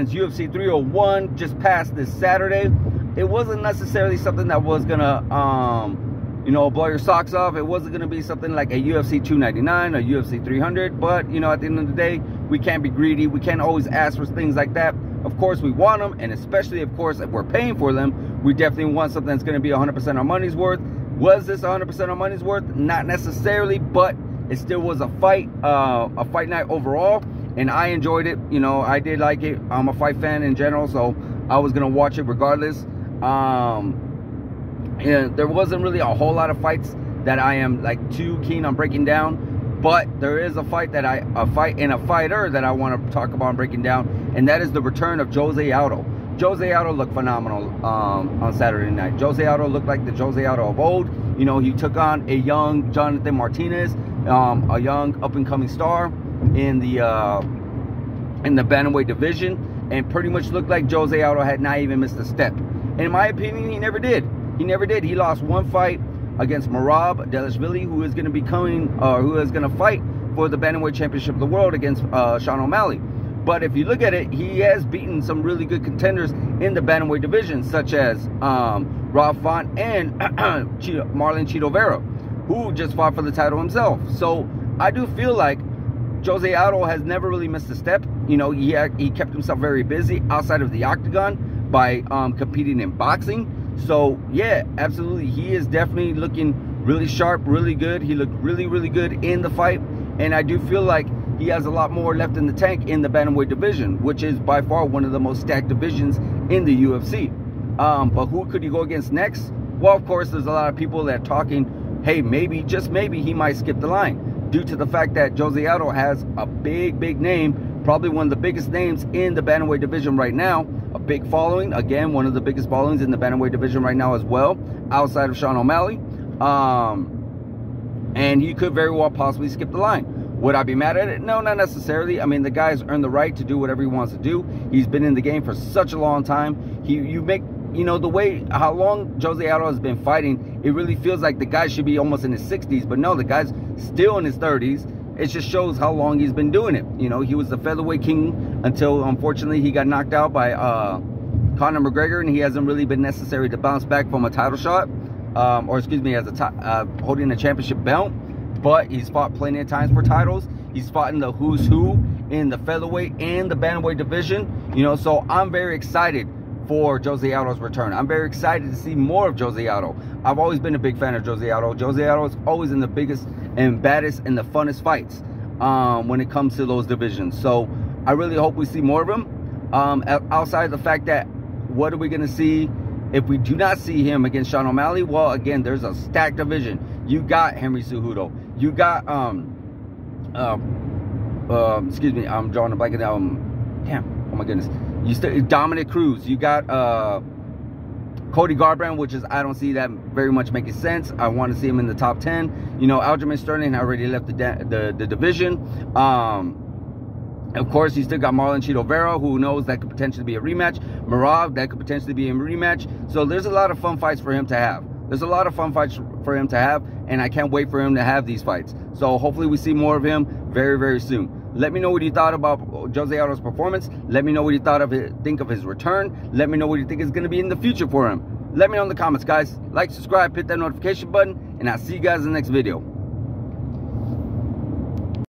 fans, UFC 301 just passed this Saturday. It wasn't necessarily something that was gonna, you know, blow your socks off. It wasn't gonna be something like a UFC 299 or UFC 300. But you know, at the end of the day, we can't be greedy. We can't always ask for things like that. Of course, we want them, and especially, of course, if we're paying for them, we definitely want something that's gonna be 100% our money's worth. Was this 100% our money's worth? Not necessarily, but it still was a fight night overall, and I enjoyed it. You know, I did like it. I'm a fight fan in general, so I was gonna watch it regardless. And there wasn't really a whole lot of fights that I am like too keen on breaking down, but there is a fight that a fighter that I want to talk about and breaking down, and that is the return of Jose Aldo. Jose Aldo looked phenomenal on Saturday night. Jose Aldo looked like the Jose Aldo of old. You know, he took on a young Jonathan Martinez, a young up-and-coming star in the bantamweight division, and pretty much looked like Jose Aldo had not even missed a step. In my opinion, he never did. He never did. He lost one fight against Merab Dvalishvili, who is going to be who is going to fight for the bantamweight championship of the world against Sean O'Malley. But if you look at it, he has beaten some really good contenders in the bantamweight division, such as Rob Font and Marlon Chito Vera, who just fought for the title himself. So I do feel like Jose Aldo has never really missed a step. You know, he kept himself very busy outside of the octagon by competing in boxing. So yeah, absolutely, he is definitely looking really sharp, really good. He looked really, really good in the fight, and I do feel like he has a lot more left in the tank in the bantamweight division, which is by far one of the most stacked divisions in the UFC. But who could he go against next? Well, of course, there's a lot of people that are talking, hey, maybe, just maybe, he might skip the line, due to the fact that Jose Aldo has a big, big name, probably one of the biggest names in the bantamweight division right now, a big following, again, one of the biggest followings in the bantamweight division right now as well, outside of Sean O'Malley, and he could very well possibly skip the line. Would I be mad at it? No, not necessarily. I mean, the guy's earned the right to do whatever he wants to do. He's been in the game for such a long time. You know, the way, how long Jose Aldo has been fighting, it really feels like the guy should be almost in his 60s, but no, the guy's still in his 30s. It just shows how long he's been doing it. You know, he was the featherweight king until, unfortunately, he got knocked out by Conor McGregor, and he hasn't really been necessary to bounce back from a title shot, or excuse me, as holding a championship belt. But he's fought plenty of times for titles. He's fought in the who's who in the featherweight and the bantamweight division. You know, so I'm very excited for Jose Aldo's return. I'm very excited to see more of Jose Aldo. I've always been a big fan of Jose Aldo. Jose Aldo is always in the biggest and baddest and the funnest fights when it comes to those divisions. So I really hope we see more of him. Outside of the fact that, what are we going to see if we do not see him against Sean O'Malley? Well, again, there's a stacked division. You got Henry Cejudo. You got excuse me, I'm drawing a blank. Damn, oh my goodness. Dominic Cruz. You got Cody Garbrandt, which is, I don't see that very much making sense. I want to see him in the top 10. You know, Aljamain Sterling already left the division. Of course, you still got Marlon Chito Vera, who knows that could potentially be a rematch. Merab, that could potentially be a rematch. So there's a lot of fun fights for him to have. There's a lot of fun fights for him to have, and I can't wait for him to have these fights. So hopefully we see more of him very, very soon. Let me know what you thought about Jose Aldo's performance. Let me know what you think of his return. Let me know what you think is going to be in the future for him. Let me know in the comments, guys. Like, subscribe, hit that notification button, and I'll see you guys in the next video.